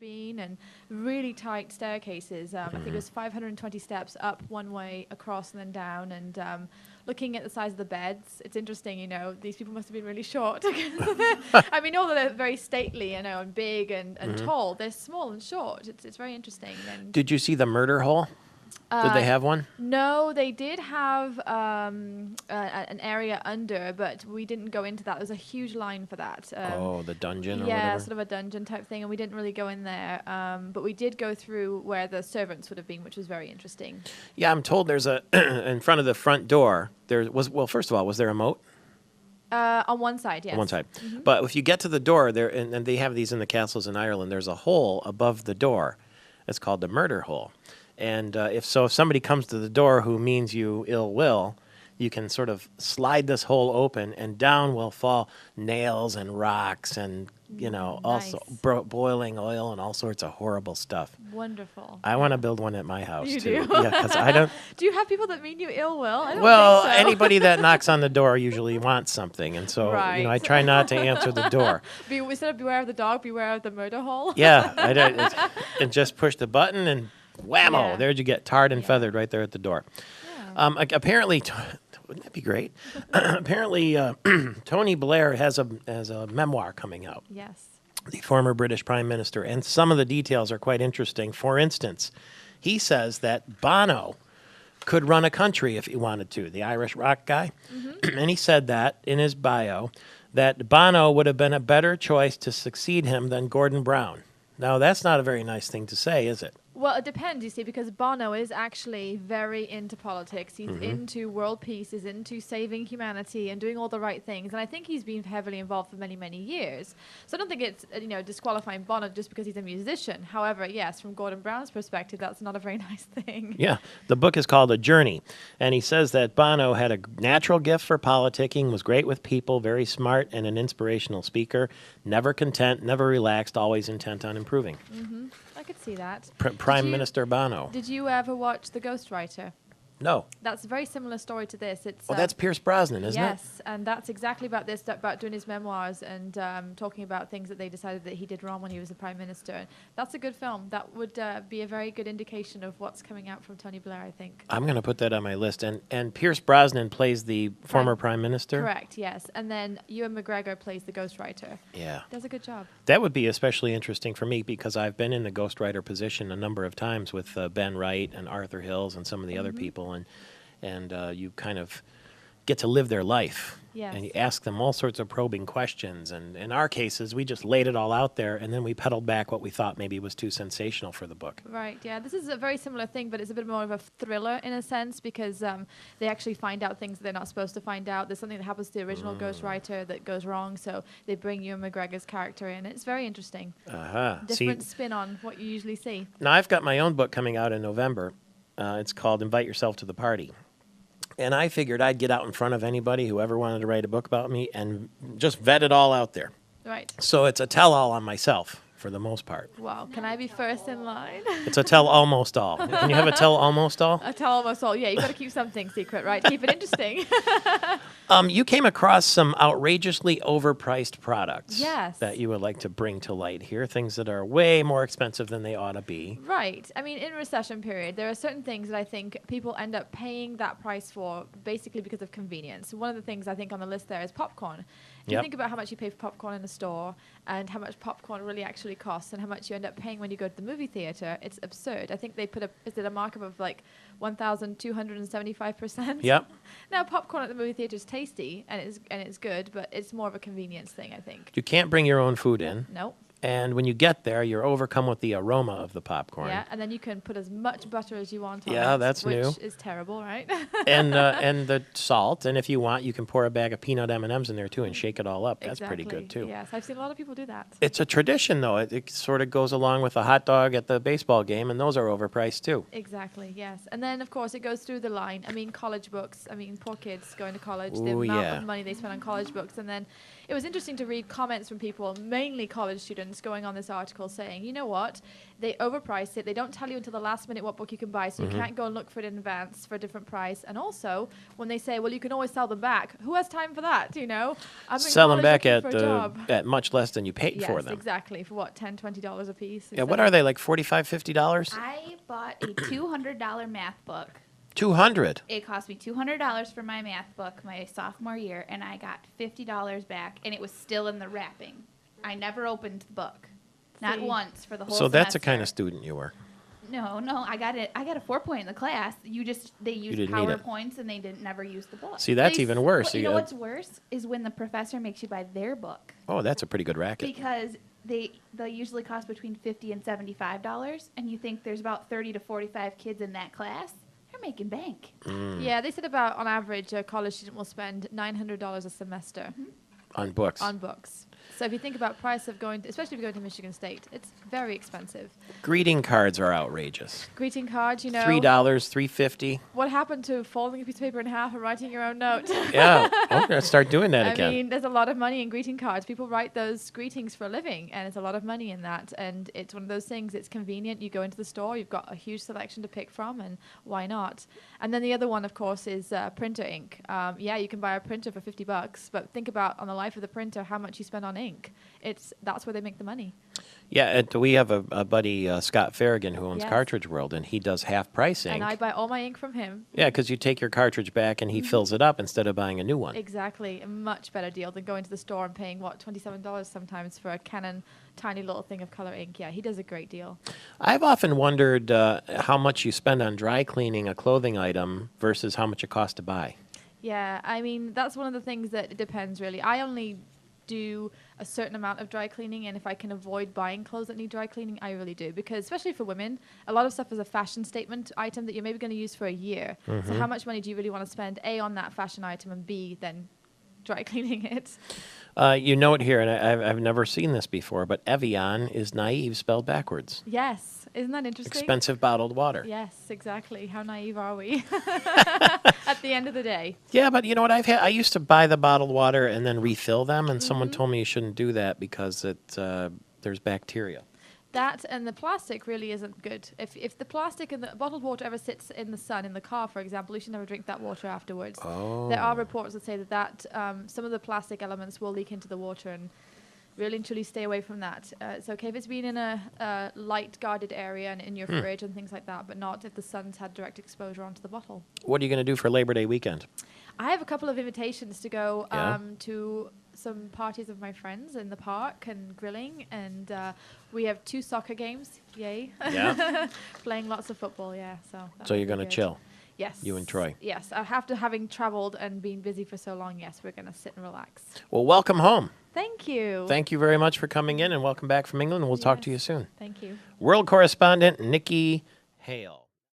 been, and really tight staircases. I think it was 520 steps up one way, across, and then down. And looking at the size of the beds, it's interesting, you know, these people must have been really short. I mean, although they're very stately, you know, and big and tall, they're small and short. It's very interesting. And Did you see the murder hole? Did they have one? No, they did have an area under, but we didn't go into that. There was a huge line for that. The dungeon or whatever? Yeah, sort of a dungeon type thing, and we didn't really go in there. But we did go through where the servants would have been, which was very interesting. Yeah, I'm told there's a, in front of the front door, first of all, was there a moat? On one side, yes. On one side. But if you get to the door, there, and they have these in the castles in Ireland, there's a hole above the door. It's called the murder hole. And if somebody comes to the door who means you ill will, you can sort of slide this hole open, and down will fall nails and rocks and, you know, also boiling oil and all sorts of horrible stuff. Wonderful. I want to build one at my house, you too. Do? Yeah, because I don't... Do you have people that mean you ill will? I don't well, think so. Anybody that knocks on the door usually wants something, and so, you know, I try not to answer the door. Instead of beware of the dog, beware of the murder hole? Yeah, and just push the button and whammo, Yeah. there'd you get tarred and feathered right there at the door. Yeah. Apparently, wouldn't that be great? Apparently, Tony Blair has a memoir coming out. Yes. The former British Prime Minister, and some of the details are quite interesting. For instance, he says that Bono could run a country if he wanted to, the Irish rock guy. And he said that in his bio, that Bono would have been a better choice to succeed him than Gordon Brown. Now, that's not a very nice thing to say, is it? Well, it depends, you see, because Bono is actually very into politics. He's into world peace, he's into saving humanity and doing all the right things. And I think he's been heavily involved for many, many years. So I don't think it's, you know, disqualifying Bono just because he's a musician. However, yes, from Gordon Brown's perspective, that's not a very nice thing. Yeah. The book is called A Journey. And he says that Bono had a natural gift for politicking, was great with people, very smart, and an inspirational speaker. Never content, never relaxed, always intent on improving. I could see that. Prime Minister Bono. Did you ever watch The Ghostwriter? No. That's a very similar story to this. It's That's Pierce Brosnan, isn't it? Yes, and that's exactly about this, about doing his memoirs and talking about things that they decided that he did wrong when he was the Prime Minister. That's a good film. That would be a very good indication of what's coming out from Tony Blair, I think. I'm going to put that on my list. And Pierce Brosnan plays the former Prime Minister? Correct, yes. And then Ewan McGregor plays the Ghostwriter. Yeah. Does a good job. That would be especially interesting for me because I've been in the ghostwriter position a number of times with Ben Wright and Arthur Hills and some of the other people. And you kind of get to live their life. Yes. And you ask them all sorts of probing questions. And in our cases, we just laid it all out there, and then we pedaled back what we thought maybe was too sensational for the book. Right, yeah. This is a very similar thing, but it's a bit more of a thriller in a sense because they actually find out things that they're not supposed to find out. There's something that happens to the original Ghostwriter that goes wrong, so they bring Ewan McGregor's character in. It's very interesting. Different spin on what you usually see. Now, I've got my own book coming out in November. It's called Invite Yourself to the Party. And I figured I'd get out in front of anybody who ever wanted to write a book about me and just vet it all out there. Right. So it's a tell-all on myself, for the most part. Wow. Can I be first in line? It's a tell-almost all. Can you have a tell-almost all? A tell-almost all. Yeah, you got to keep something secret, right? Keep it interesting. You came across some outrageously overpriced products Yes. that you would like to bring to light here, things that are way more expensive than they ought to be. Right. I mean, in recession period, there are certain things that I think people end up paying that price for basically because of convenience. One of the things I think on the list there is popcorn. If you think about how much you pay for popcorn in a store and how much popcorn really actually costs and how much you end up paying when you go to the movie theater, it's absurd. I think they put a markup of like 1,275%. Yep. Now, popcorn at the movie theater is tasty and it's good, but it's more of a convenience thing, I think. You can't bring your own food in. No. And when you get there, you're overcome with the aroma of the popcorn. Yeah, and then you can put as much butter as you want on it. Yeah, that's new. Which is terrible, right? and the salt. And if you want, you can pour a bag of peanut M&Ms in there, too, and shake it all up. That's pretty good, too. Yes, I've seen a lot of people do that. It's a tradition, though. It sort of goes along with a hot dog at the baseball game, and those are overpriced, too. Exactly, yes. And then, of course, it goes through the line. I mean, college books. I mean, poor kids going to college, the amount of money they spend on college books. And then it was interesting to read comments from people, mainly college students, students going on this article saying, you know what, they overprice it. They don't tell you until the last minute what book you can buy, so you can't go and look for it in advance for a different price. And also, when they say, well, you can always sell them back, who has time for that, you know? Sell them back at much less than you paid for them. Yes, exactly. For what, $10, $20 a piece? Yeah, what are they, like $45, $50? I bought a $200 math book. $200. It cost me $200 for my math book my sophomore year, and I got $50 back, and it was still in the wrapping. I never opened the book, not once for the whole So semester. that's the kind of student you were. No, I got it. I got a 4 in the class. They used PowerPoints, and they didn't never use the book. See, that's even worse. You know what's worse is when the professor makes you buy their book. Oh, that's a pretty good racket. Because they usually cost between $50 and $75, and you think there's about 30 to 45 kids in that class. They're making bank. Yeah, they said about, on average, a college student will spend $900 a semester. On books. On books. So if you think about price of going, especially if you're going to Michigan State, it's very expensive. Greeting cards are outrageous. Greeting cards, you know. $3, $3.50. What happened to folding a piece of paper in half and writing your own note? Yeah, I'm going to start doing that again. I mean, there's a lot of money in greeting cards. People write those greetings for a living, and it's a lot of money in that. And it's one of those things, it's convenient. You go into the store, you've got a huge selection to pick from, and why not? And then the other one, of course, is printer ink. Yeah, you can buy a printer for $50, but think about, on the life of the printer, how much you spend on ink. That's where they make the money. Yeah, we have a buddy, Scott Farragon, who owns Cartridge World, and he does half-price ink. And I buy all my ink from him. Yeah, because you take your cartridge back, and he fills it up instead of buying a new one. Exactly. A much better deal than going to the store and paying, $27 sometimes for a Canon tiny little thing of color ink. Yeah, he does a great deal. I've often wondered how much you spend on dry cleaning a clothing item versus how much it costs to buy. Yeah, I mean, that's one of the things that it depends, really. I only do a certain amount of dry cleaning, and if I can avoid buying clothes that need dry cleaning, I really do, because especially for women, a lot of stuff is a fashion statement item that you're maybe going to use for a year. So how much money do you really want to spend, A, on that fashion item, and B, then dry cleaning it? You note here, and I've never seen this before, but Evian is naive spelled backwards. Yes. Isn't that interesting? Expensive bottled water. Yes, exactly. How naive are we? At the end of the day. Yeah, but you know what? I used to buy the bottled water and then refill them, and someone told me you shouldn't do that because there's bacteria. That and the plastic really isn't good. If the plastic and the bottled water ever sits in the sun in the car, for example, you should never drink that water afterwards. Oh. There are reports that say that some of the plastic elements will leak into the water, and really and truly stay away from that. It's okay if it's been in a light guarded area and in your fridge and things like that, but not if the sun's had direct exposure onto the bottle. What are you going to do for Labor Day weekend? I have a couple of invitations to go to some parties of my friends in the park and grilling, and we have 2 soccer games. Yay. Yeah. Playing lots of football, yeah. So you're going to chill? Yes. You and Troy? Yes. After having traveled and been busy for so long, yes, we're going to sit and relax. Well, welcome home. Thank you. Thank you very much for coming in, and welcome back from England. We'll talk to you soon. Thank you. World correspondent Nicky Hale.